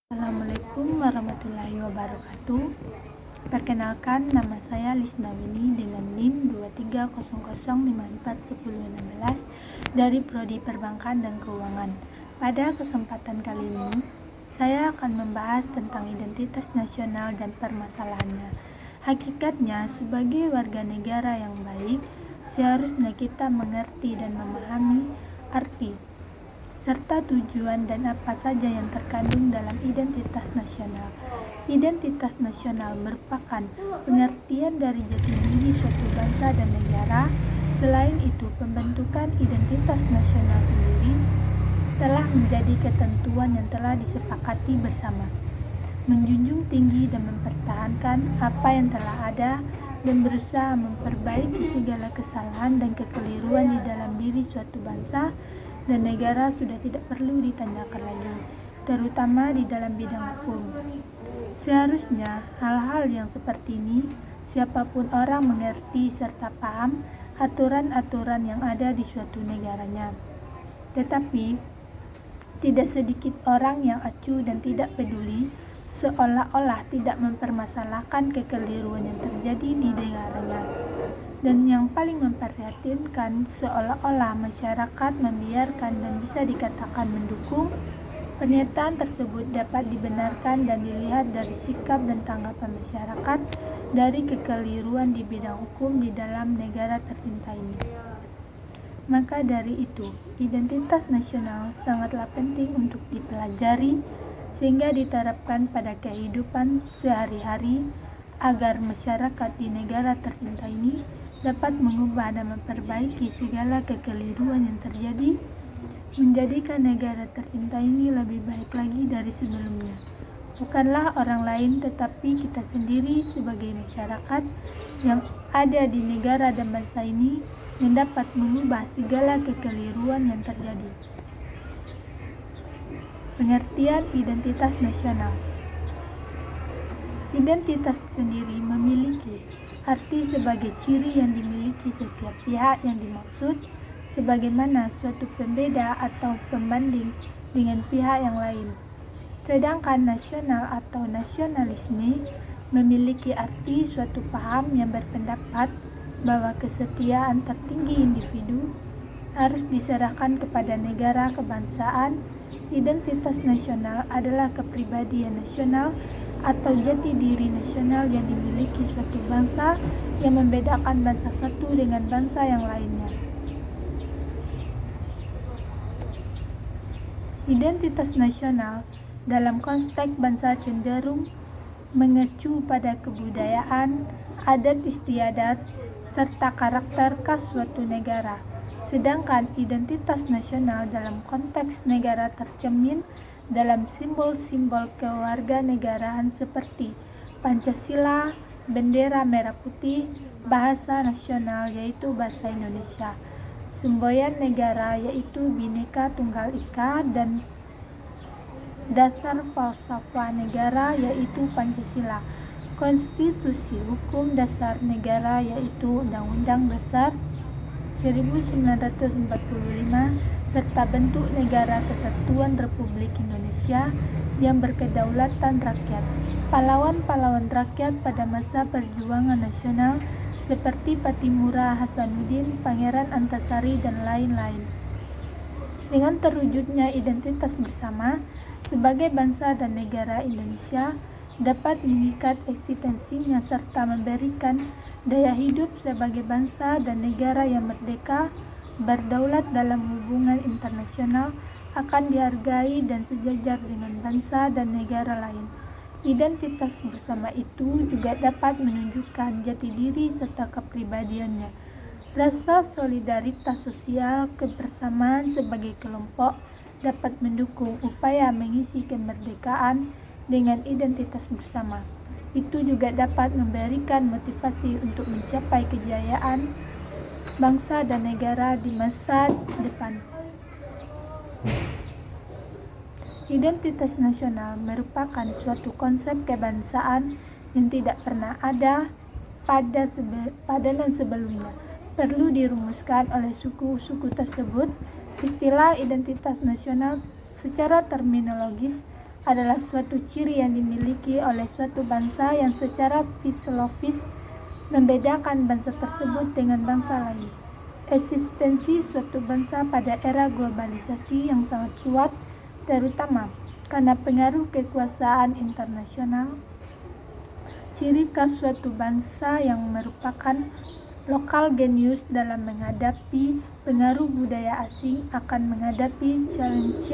Assalamualaikum warahmatullahi wabarakatuh. Perkenalkan, nama saya Lisna Winnie dengan NIM 2300541016 dari Prodi Perbankan dan Keuangan. Pada kesempatan kali ini, saya akan membahas tentang identitas nasional dan permasalahannya. Hakikatnya, sebagai warga negara yang baik, seharusnya kita mengerti dan memahami arti serta tujuan dan apa saja yang terkandung dalam identitas nasional. Identitas nasional merupakan pengertian dari jati diri suatu bangsa dan negara. Selain itu, pembentukan identitas nasional sendiri telah menjadi ketentuan yang telah disepakati bersama, menjunjung tinggi dan mempertahankan apa yang telah ada dan berusaha memperbaiki segala kesalahan dan kekeliruan di dalam diri suatu bangsa dan negara sudah tidak perlu ditanyakan lagi, terutama di dalam bidang hukum. Seharusnya hal-hal yang seperti ini siapapun orang mengerti serta paham aturan-aturan yang ada di suatu negaranya. Tetapi tidak sedikit orang yang acuh dan tidak peduli, seolah-olah tidak mempermasalahkan kekeliruan yang terjadi di negaranya. Dan yang paling memprihatinkan, seolah-olah masyarakat membiarkan dan bisa dikatakan mendukung pernyataan tersebut dapat dibenarkan dan dilihat dari sikap dan tanggapan masyarakat dari kekeliruan di bidang hukum di dalam negara tercinta ini. Maka dari itu, identitas nasional sangatlah penting untuk dipelajari sehingga diterapkan pada kehidupan sehari-hari agar masyarakat di negara tercinta ini dapat mengubah dan memperbaiki segala kekeliruan yang terjadi, menjadikan negara tercinta ini lebih baik lagi dari sebelumnya. Bukanlah orang lain tetapi kita sendiri sebagai masyarakat yang ada di negara dan bangsa ini yang dapat mengubah segala kekeliruan yang terjadi. Pengertian identitas nasional. Identitas sendiri memiliki arti sebagai ciri yang dimiliki setiap pihak yang dimaksud, sebagaimana suatu pembeda atau pembanding dengan pihak yang lain. Sedangkan nasional atau nasionalisme memiliki arti suatu paham yang berpendapat bahwa kesetiaan tertinggi individu harus diserahkan kepada negara kebangsaan. Identitas nasional adalah kepribadian nasional atau jati diri nasional yang dimiliki suatu bangsa yang membedakan bangsa satu dengan bangsa yang lainnya. Identitas nasional dalam konteks bangsa cenderung mengacu pada kebudayaan, adat istiadat, serta karakter khas suatu negara. Sedangkan identitas nasional dalam konteks negara tercermin dalam simbol-simbol kewarganegaraan seperti Pancasila, bendera merah putih, bahasa nasional yaitu bahasa Indonesia, semboyan negara yaitu Bhinneka Tunggal Ika, dan dasar falsafah negara yaitu Pancasila, konstitusi hukum dasar negara yaitu Undang-Undang Dasar 1945, serta bentuk negara kesatuan Republik Indonesia yang berkedaulatan rakyat, pahlawan-pahlawan rakyat pada masa perjuangan nasional seperti Pattimura Hasanuddin, Pangeran Antasari, dan lain-lain. Dengan terwujudnya identitas bersama sebagai bangsa dan negara Indonesia dapat mengikat eksistensinya serta memberikan daya hidup sebagai bangsa dan negara yang merdeka, berdaulat dalam hubungan internasional, akan dihargai dan sejajar dengan bangsa dan negara lain. Identitas bersama itu juga dapat menunjukkan jati diri serta kepribadiannya, rasa solidaritas sosial, kebersamaan sebagai kelompok dapat mendukung upaya mengisi kemerdekaan dengan identitas bersama. Itu juga dapat memberikan motivasi untuk mencapai kejayaan bangsa dan negara di masa depan. Identitas nasional merupakan suatu konsep kebangsaan yang tidak pernah ada pada dan sebelumnya. Perlu dirumuskan oleh suku-suku tersebut. Istilah identitas nasional secara terminologis adalah suatu ciri yang dimiliki oleh suatu bangsa yang secara fisiologis membedakan bangsa tersebut dengan bangsa lain. Eksistensi suatu bangsa pada era globalisasi yang sangat kuat, terutama karena pengaruh kekuasaan internasional. Ciri khas suatu bangsa yang merupakan lokal genius dalam menghadapi pengaruh budaya asing akan menghadapi challenge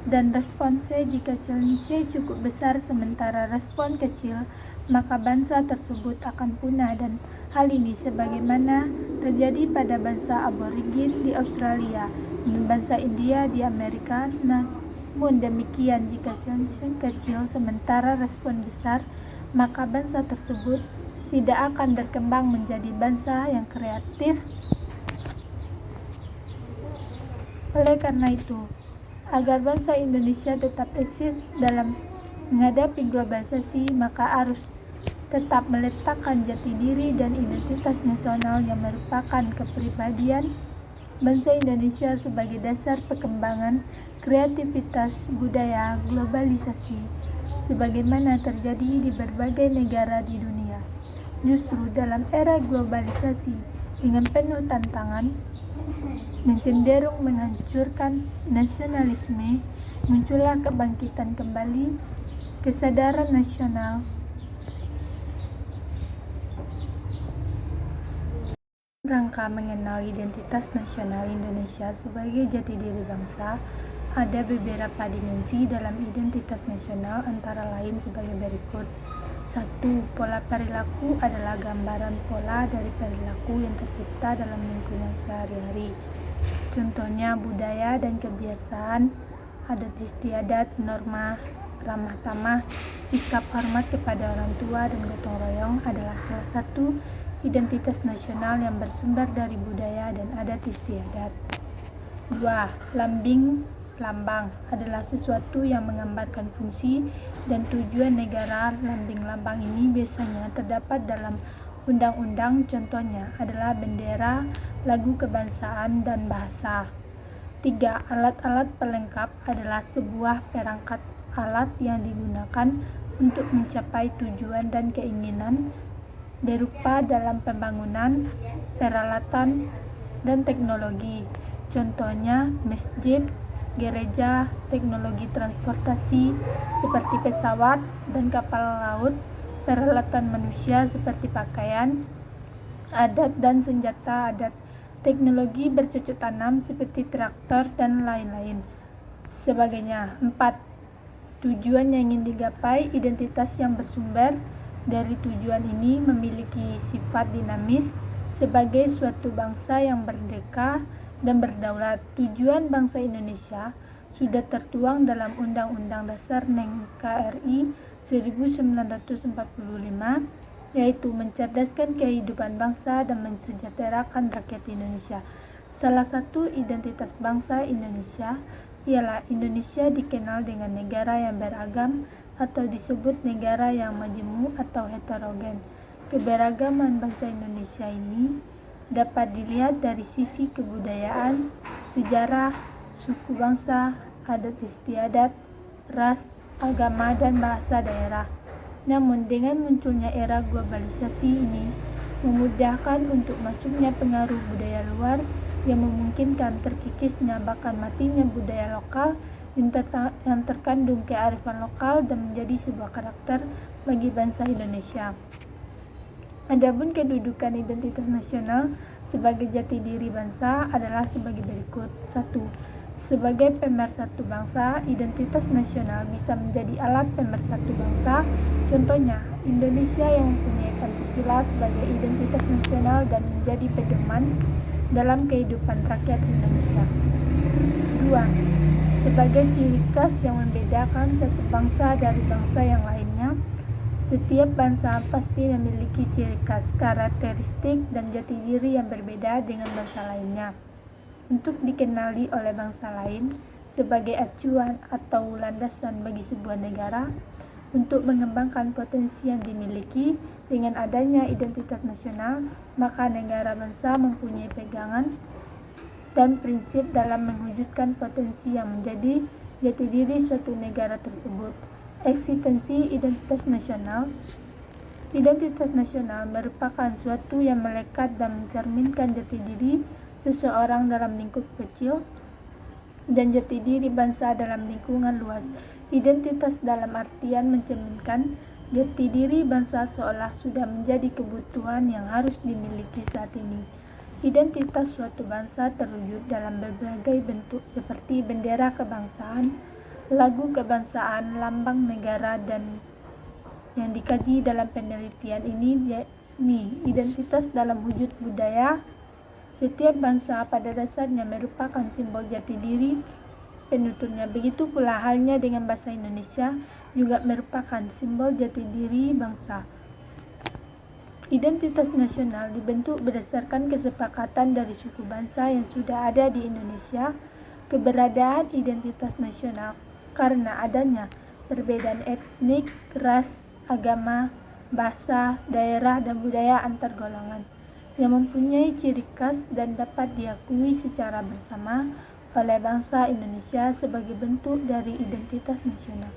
dan respons. Jika challenge cukup besar sementara respon kecil, maka bangsa tersebut akan punah, dan hal ini sebagaimana terjadi pada bangsa aborigin di Australia dan bangsa India di Amerika. Namun demikian, jika challenge kecil sementara respon besar, maka bangsa tersebut tidak akan berkembang menjadi bangsa yang kreatif. Oleh karena itu, agar bangsa Indonesia tetap eksis dalam menghadapi globalisasi, maka harus tetap meletakkan jati diri dan identitas nasional yang merupakan kepribadian bangsa Indonesia sebagai dasar perkembangan kreativitas budaya globalisasi, sebagaimana terjadi di berbagai negara di dunia. Justru dalam era globalisasi dengan penuh tantangan, mencenderung menghancurkan nasionalisme, muncullah kebangkitan kembali kesadaran nasional rangka mengenal identitas nasional Indonesia sebagai jati diri bangsa. Ada beberapa dimensi dalam identitas nasional, antara lain sebagai berikut. 1. Pola perilaku adalah gambaran pola dari perilaku yang tercipta dalam lingkungan sehari-hari. Contohnya budaya dan kebiasaan, adat istiadat, norma, ramah tamah, sikap hormat kepada orang tua, dan gotong royong adalah salah satu identitas nasional yang bersumber dari budaya dan adat istiadat. 2. Lambang adalah sesuatu yang menggambarkan fungsi dan tujuan negara. Lambang ini biasanya terdapat dalam undang-undang, contohnya adalah bendera, lagu kebangsaan, dan bahasa. 3. Alat-alat pelengkap adalah sebuah perangkat alat yang digunakan untuk mencapai tujuan dan keinginan, berupa dalam pembangunan, peralatan, dan teknologi. Contohnya masjid, gereja, teknologi transportasi seperti pesawat dan kapal laut, peralatan manusia seperti pakaian, adat dan senjata adat, teknologi bercocok tanam seperti traktor dan lain-lain sebagainya. 4. Tujuan yang ingin digapai. Identitas yang bersumber dari tujuan ini memiliki sifat dinamis sebagai suatu bangsa yang merdeka dan berdaulat. Tujuan bangsa Indonesia sudah tertuang dalam Undang-Undang Dasar NKRI 1945, yaitu mencerdaskan kehidupan bangsa dan mensejahterakan rakyat Indonesia. Salah satu identitas bangsa Indonesia ialah Indonesia dikenal dengan negara yang beragam atau disebut negara yang majemuk atau heterogen. Keberagaman bangsa Indonesia ini dapat dilihat dari sisi kebudayaan, sejarah, suku bangsa, adat istiadat, ras, agama, dan bahasa daerah. Namun dengan munculnya era globalisasi ini memudahkan untuk masuknya pengaruh budaya luar yang memungkinkan terkikisnya bahkan matinya budaya lokal yang terkandung kearifan lokal dan menjadi sebuah karakter bagi bangsa Indonesia. Adapun kedudukan identitas nasional sebagai jati diri bangsa adalah sebagai berikut. 1. Sebagai pemersatu bangsa, identitas nasional bisa menjadi alat pemersatu bangsa. Contohnya, Indonesia yang mempunyai Pancasila sebagai identitas nasional dan menjadi pedoman dalam kehidupan rakyat Indonesia. 2. Sebagai ciri khas yang membedakan satu bangsa dari bangsa yang lainnya. Setiap bangsa pasti memiliki ciri khas, karakteristik, dan jati diri yang berbeda dengan bangsa lainnya. Untuk dikenali oleh bangsa lain sebagai acuan atau landasan bagi sebuah negara untuk mengembangkan potensi yang dimiliki. Dengan adanya identitas nasional, maka negara bangsa mempunyai pegangan dan prinsip dalam mewujudkan potensi yang menjadi jati diri suatu negara tersebut. Eksistensi identitas nasional. Identitas nasional merupakan suatu yang melekat dan mencerminkan jati diri seseorang dalam lingkup kecil dan jati diri bangsa dalam lingkungan luas. Identitas dalam artian mencerminkan jati diri bangsa seolah sudah menjadi kebutuhan yang harus dimiliki saat ini. Identitas suatu bangsa terwujud dalam berbagai bentuk seperti bendera kebangsaan, lagu kebangsaan, lambang negara, dan yang dikaji dalam penelitian ini yakni identitas dalam wujud budaya. Setiap bangsa pada dasarnya merupakan simbol jati diri penuturnya. Begitu pula halnya dengan bahasa Indonesia juga merupakan simbol jati diri bangsa. Identitas nasional dibentuk berdasarkan kesepakatan dari suku bangsa yang sudah ada di Indonesia. Keberadaan identitas nasional karena adanya perbedaan etnik, ras, agama, bahasa, daerah, dan budaya antar golongan yang mempunyai ciri khas dan dapat diakui secara bersama oleh bangsa Indonesia sebagai bentuk dari identitas nasional.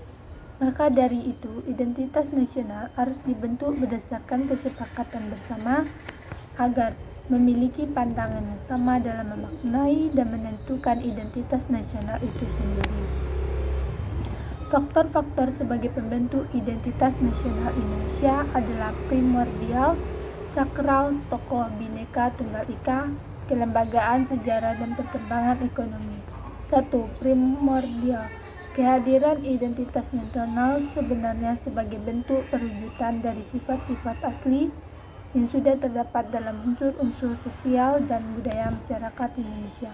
Maka dari itu, identitas nasional harus dibentuk berdasarkan kesepakatan bersama agar memiliki pandangan yang sama dalam memaknai dan menentukan identitas nasional itu sendiri. Faktor-faktor sebagai pembentuk identitas nasional Indonesia adalah primordial, sakral, tokoh Bhinneka Tunggal Ika, kelembagaan, sejarah, dan perkembangan ekonomi. 1. Primordial. Kehadiran identitas nasional sebenarnya sebagai bentuk perwujudan dari sifat-sifat asli yang sudah terdapat dalam unsur-unsur sosial dan budaya masyarakat Indonesia.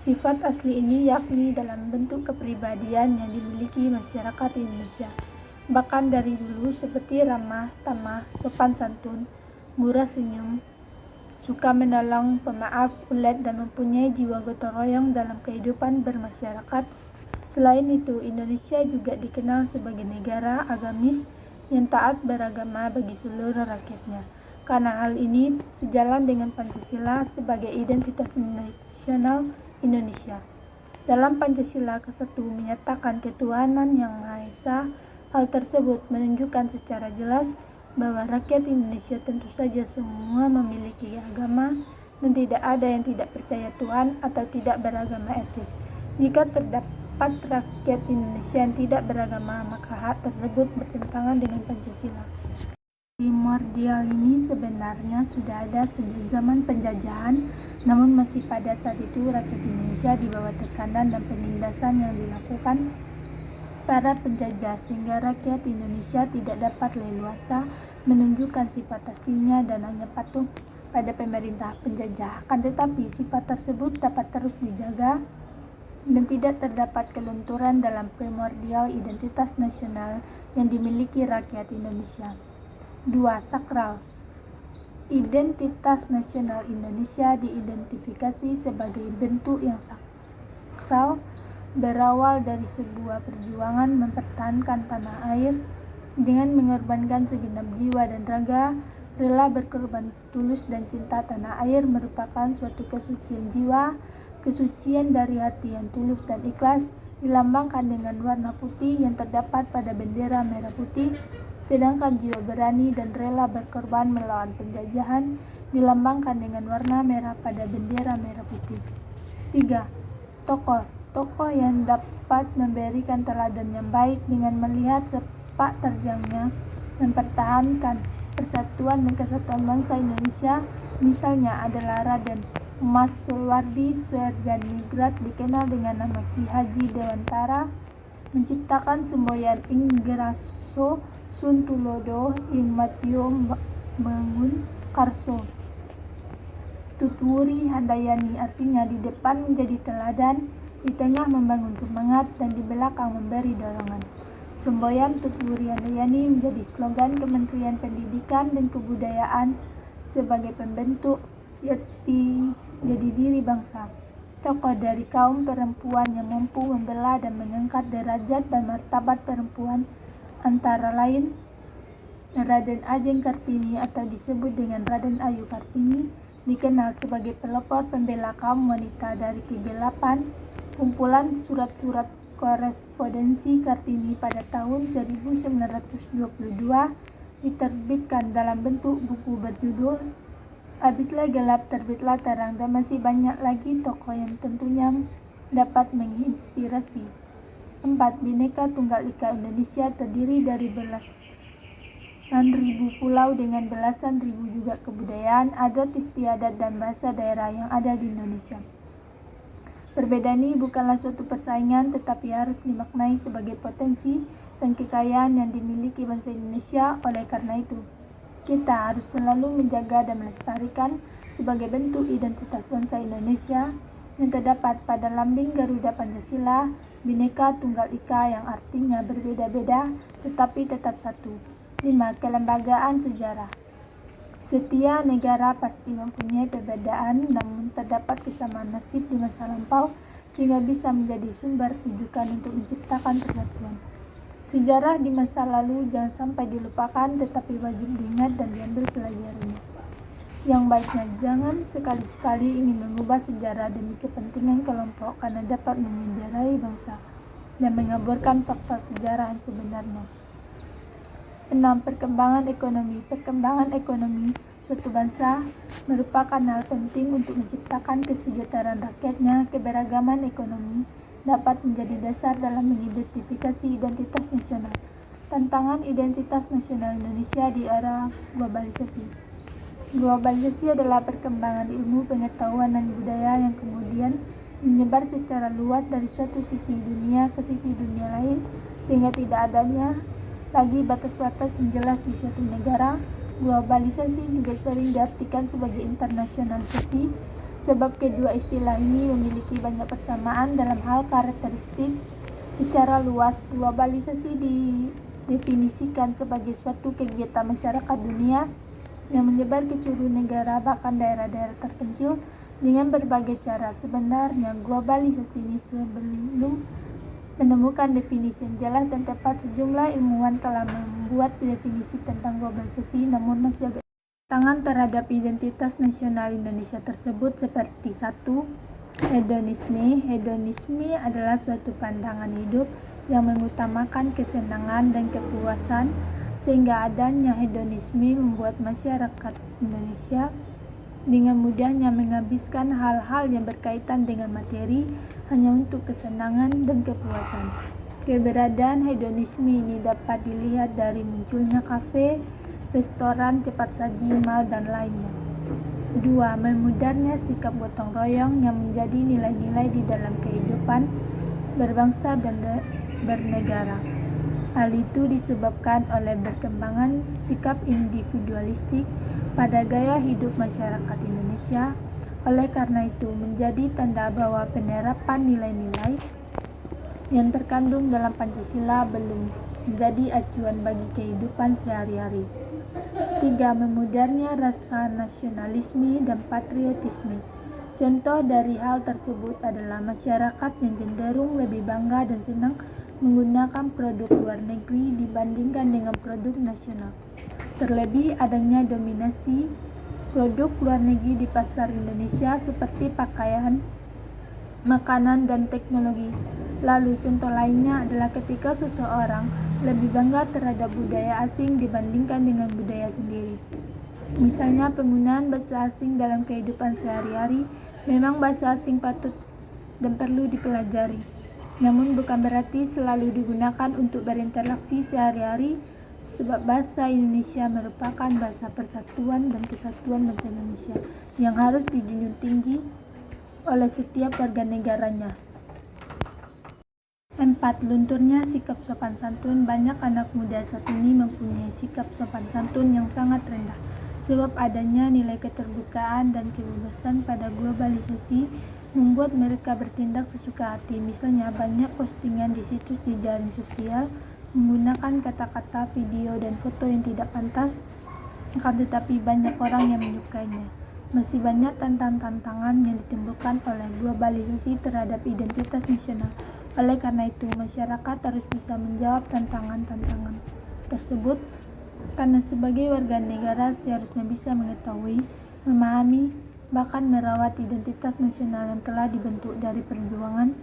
Sifat asli ini yakni dalam bentuk kepribadian yang dimiliki masyarakat Indonesia. Bahkan dari dulu seperti ramah, tamah, sopan santun, murah senyum, suka menolong, pemaaf, ulet, dan mempunyai jiwa gotong royong dalam kehidupan bermasyarakat. Selain itu, Indonesia juga dikenal sebagai negara agamis yang taat beragama bagi seluruh rakyatnya. Karena hal ini sejalan dengan Pancasila sebagai identitas nasional Indonesia. Dalam Pancasila ke-1 menyatakan ketuhanan yang Maha Esa. Hal tersebut menunjukkan secara jelas bahwa rakyat Indonesia tentu saja semua memiliki agama dan tidak ada yang tidak percaya Tuhan atau tidak beragama etis. Jika terdapat rakyat Indonesia yang tidak beragama, maka hak tersebut bertentangan dengan Pancasila. Primordial ini sebenarnya sudah ada sejak zaman penjajahan, namun masih pada saat itu rakyat Indonesia di bawah tekanan dan penindasan yang dilakukan para penjajah sehingga rakyat Indonesia tidak dapat leluasa menunjukkan sifat aslinya dan hanya patuh pada pemerintah penjajah. Akan tetapi sifat tersebut dapat terus dijaga dan tidak terdapat kelunturan dalam primordial identitas nasional yang dimiliki rakyat Indonesia. 2. Sakral. Identitas nasional Indonesia diidentifikasi sebagai bentuk yang sakral, berawal dari sebuah perjuangan mempertahankan tanah air dengan mengorbankan segenap jiwa dan raga. Rela berkorban tulus dan cinta tanah air merupakan suatu kesucian jiwa, kesucian dari hati yang tulus dan ikhlas, dilambangkan dengan warna putih yang terdapat pada bendera merah putih. Sedangkan jiwa berani dan rela berkorban melawan penjajahan dilambangkan dengan warna merah pada bendera merah putih. 3. Tokoh yang dapat memberikan teladan yang baik dengan melihat sepak terjangnya mempertahankan persatuan dan kesatuan bangsa Indonesia. Misalnya adalah Raden Mas Suwardi Suarjaningrat, dikenal dengan nama Ki Haji Dewantara, menciptakan semboyan Inggaraso Sun Tulodo ing Matio Bangun Karso. Tutwuri Handayani artinya di depan menjadi teladan, di tengah membangun semangat, dan di belakang memberi dorongan. Semboyan Tutwuri Handayani menjadi slogan Kementerian Pendidikan dan Kebudayaan sebagai pembentuk jati diri bangsa. Tokoh dari kaum perempuan yang mampu membela dan mengangkat derajat dan martabat perempuan antara lain Raden Ajeng Kartini atau disebut dengan Raden Ayu Kartini, dikenal sebagai pelopor pembela kaum wanita dari kegelapan. Kumpulan surat-surat Korespondensi Kartini pada tahun 1922 diterbitkan dalam bentuk buku berjudul Habislah Gelap Terbitlah Terang, dan masih banyak lagi tokoh yang tentunya dapat menginspirasi. 4. Bhinneka Tunggal Ika Indonesia terdiri dari belasan ribu pulau dengan belasan ribu juga kebudayaan, adat istiadat dan bahasa daerah yang ada di Indonesia. Berbeda ini bukanlah suatu persaingan, tetapi harus dimaknai sebagai potensi dan kekayaan yang dimiliki bangsa Indonesia. Oleh karena itu, kita harus selalu menjaga dan melestarikan sebagai bentuk identitas bangsa Indonesia yang terdapat pada lambing Garuda Pancasila, Bhinneka Tunggal Ika, yang artinya berbeda-beda tetapi tetap satu. 5. Kelembagaan sejarah. Setiap negara pasti mempunyai perbedaan, namun terdapat kesamaan nasib di masa lampau sehingga bisa menjadi sumber rujukan untuk menciptakan persatuan. Sejarah di masa lalu jangan sampai dilupakan, tetapi wajib diingat dan diambil pelajarannya. Yang baiknya jangan sekali-sekali ingin mengubah sejarah demi kepentingan kelompok, karena dapat mengendarai bangsa dan mengaburkan fakta sejarah yang sebenarnya. 6. Perkembangan ekonomi. Perkembangan ekonomi suatu bangsa merupakan hal penting untuk menciptakan kesejahteraan rakyatnya. Keberagaman ekonomi dapat menjadi dasar dalam mengidentifikasi identitas nasional. Tantangan identitas nasional Indonesia di era globalisasi. Globalisasi adalah perkembangan ilmu, pengetahuan, dan budaya yang kemudian menyebar secara luas dari suatu sisi dunia ke sisi dunia lain, sehingga tidak adanya lagi batas-batas yang jelas di suatu negara. Globalisasi juga sering diartikan sebagai internasionalisasi, sebab kedua istilah ini memiliki banyak persamaan dalam hal karakteristik. Secara luas, globalisasi didefinisikan sebagai suatu kegiatan masyarakat dunia yang menyebar ke seluruh negara, bahkan daerah-daerah terpencil, dengan berbagai cara. Sebenarnya globalisasi ini sebelum menemukan definisi yang jelas dan tepat. Sejumlah ilmuwan telah membuat definisi tentang globalisasi, namun masih agak tantangan terhadap identitas nasional Indonesia tersebut seperti 1. Hedonisme. Hedonisme adalah suatu pandangan hidup yang mengutamakan kesenangan dan kepuasan, sehingga adanya hedonisme membuat masyarakat Indonesia dengan mudahnya menghabiskan hal-hal yang berkaitan dengan materi hanya untuk kesenangan dan kepuasan. Keberadaan hedonisme ini dapat dilihat dari munculnya kafe, restoran, cepat saji, mal, dan lainnya. 2. Memudarnya sikap gotong royong yang menjadi nilai-nilai di dalam kehidupan berbangsa dan bernegara. Hal itu disebabkan oleh berkembangan sikap individualistik pada gaya hidup masyarakat Indonesia. Oleh karena itu, menjadi tanda bahwa penerapan nilai-nilai yang terkandung dalam Pancasila belum menjadi acuan bagi kehidupan sehari-hari. 3. Memudarnya rasa nasionalisme dan patriotisme. Contoh dari hal tersebut adalah masyarakat yang cenderung lebih bangga dan senang menggunakan produk luar negeri dibandingkan dengan produk nasional. Terlebih adanya dominasi produk luar negeri di pasar Indonesia seperti pakaian, makanan, dan teknologi. Lalu contoh lainnya adalah ketika seseorang lebih bangga terhadap budaya asing dibandingkan dengan budaya sendiri. Misalnya penggunaan bahasa asing dalam kehidupan sehari-hari. Memang bahasa asing patut dan perlu dipelajari, namun bukan berarti selalu digunakan untuk berinteraksi sehari-hari, sebab bahasa Indonesia merupakan bahasa persatuan dan kesatuan bangsa Indonesia yang harus dijunjung tinggi oleh setiap warga negaranya. 4. Lunturnya sikap sopan santun. Banyak anak muda saat ini mempunyai sikap sopan santun yang sangat rendah, sebab adanya nilai keterbukaan dan kebebasan pada globalisasi membuat mereka bertindak sesuka hati. Misalnya banyak postingan di situs di jaring sosial menggunakan kata-kata, video, dan foto yang tidak pantas, akan tetapi banyak orang yang menyukainya. Masih banyak tantangan yang ditimbulkan oleh globalisasi terhadap identitas nasional. Oleh karena itu, masyarakat harus bisa menjawab tantangan-tantangan tersebut, karena sebagai warga negara seharusnya bisa mengetahui, memahami, bahkan merawat identitas nasional yang telah dibentuk dari perjuangan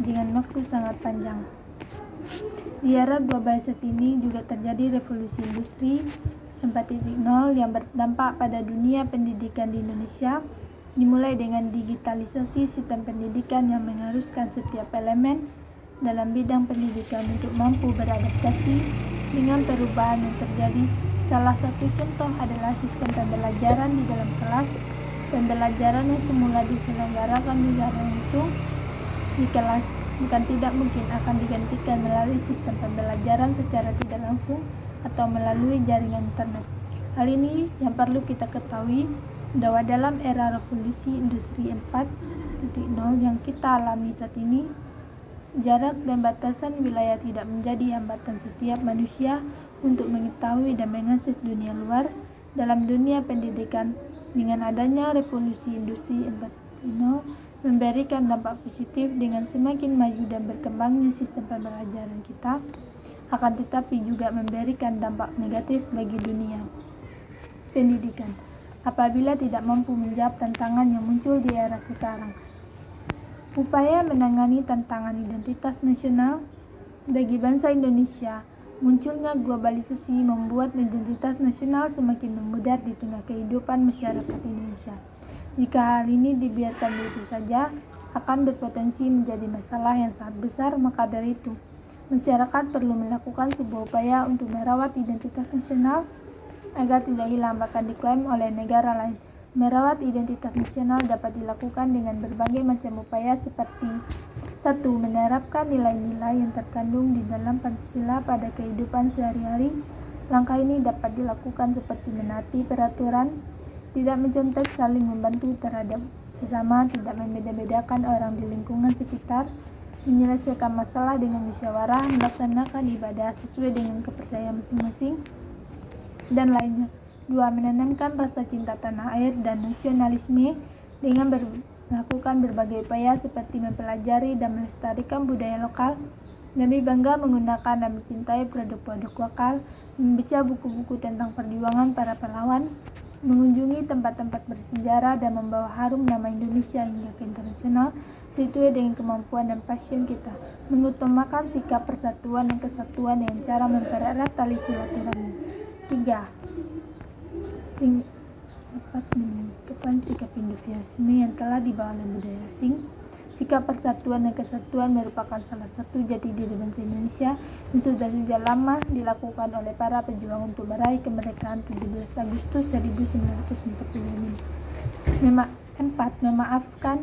dengan waktu sangat panjang. Di era globalisasi ini juga terjadi revolusi industri 4.0 yang berdampak pada dunia pendidikan di Indonesia, dimulai dengan digitalisasi sistem pendidikan yang mengharuskan setiap elemen dalam bidang pendidikan untuk mampu beradaptasi dengan perubahan yang terjadi. Salah satu contoh adalah sistem pembelajaran di dalam kelas. Pembelajaran yang semula diselenggarakan secara langsung di kelas bukan tidak mungkin akan digantikan melalui sistem pembelajaran secara tidak langsung atau melalui jaringan internet. Hal ini yang perlu kita ketahui bahwa dalam era revolusi industri 4.0 yang kita alami saat ini, jarak dan batasan wilayah tidak menjadi hambatan setiap manusia untuk mengetahui dan mengakses dunia luar. Dalam dunia pendidikan, dengan adanya revolusi industri 4.0 memberikan dampak positif dengan semakin maju dan berkembangnya sistem pembelajaran kita, akan tetapi juga memberikan dampak negatif bagi dunia pendidikan apabila tidak mampu menjawab tantangan yang muncul di era sekarang. Upaya menangani tantangan identitas nasional bagi bangsa Indonesia. Munculnya globalisasi membuat identitas nasional semakin memudar di tengah kehidupan masyarakat Indonesia. Jika hal ini dibiarkan begitu saja, akan berpotensi menjadi masalah yang sangat besar. Maka dari itu, masyarakat perlu melakukan sebuah upaya untuk merawat identitas nasional agar tidak hilang bahkan diklaim oleh negara lain. Merawat identitas nasional dapat dilakukan dengan berbagai macam upaya seperti 1. Menerapkan nilai-nilai yang terkandung di dalam Pancasila pada kehidupan sehari-hari. Langkah ini dapat dilakukan seperti menaati peraturan, tidak mencontek, saling membantu terhadap sesama, tidak membeda-bedakan orang di lingkungan sekitar, menyelesaikan masalah dengan musyawarah, melaksanakan ibadah sesuai dengan kepercayaan masing-masing, dan lainnya. 2. Menanamkan rasa cinta tanah air dan nasionalisme dengan melakukan berbagai upaya seperti mempelajari dan melestarikan budaya lokal, lebih bangga menggunakan dan mencintai produk-produk lokal, membaca buku-buku tentang perjuangan para pahlawan, mengunjungi tempat-tempat bersejarah dan membawa harum nama Indonesia hingga ke internasional sesuai dengan kemampuan dan passion kita, mengutamakan sikap persatuan dan kesatuan dengan cara mempererat tali silaturahmi. 3. Menentukan sikap individualisme yang telah dibawa oleh budaya asing. Sikap persatuan dan kesatuan merupakan salah satu jati diri bangsa Indonesia yang sudah sejak lama dilakukan oleh para pejuang untuk meraih kemerdekaan 17 Agustus 1945. 4. Memaafkan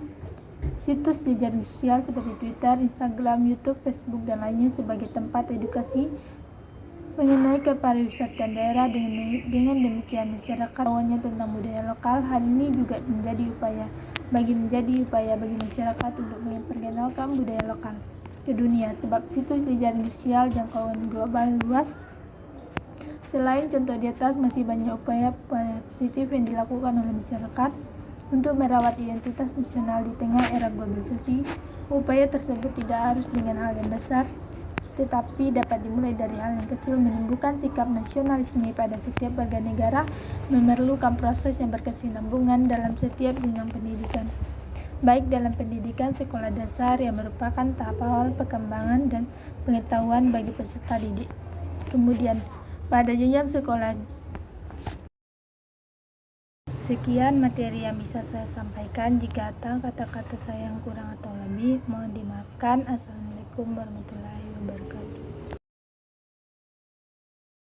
situs jejaring sosial seperti Twitter, Instagram, YouTube, Facebook, dan lainnya sebagai tempat edukasi mengenai kepariwisataan daerah. Dengan demikian masyarakat tahuannya tentang budaya lokal. Hal ini juga menjadi upaya bagi masyarakat untuk memperkenalkan budaya lokal ke dunia, sebab situs jejaring sosial jangkauan global luas. Selain contoh di atas, masih banyak upaya positif yang dilakukan oleh masyarakat untuk merawat identitas nasional di tengah era globalisasi. Upaya tersebut tidak harus dengan hal yang besar, tetapi dapat dimulai dari hal yang kecil. Menumbuhkan sikap nasionalisme pada setiap warga negara memerlukan proses yang berkesinambungan dalam setiap jenjang pendidikan, baik dalam pendidikan sekolah dasar yang merupakan tahap awal perkembangan dan pengetahuan bagi peserta didik, kemudian pada jenjang sekolah. Sekian materi yang bisa saya sampaikan. Jika ada kata-kata saya yang kurang atau lebih, mohon dimaafkan. Assalamualaikum warahmatullahi wabarakatuh.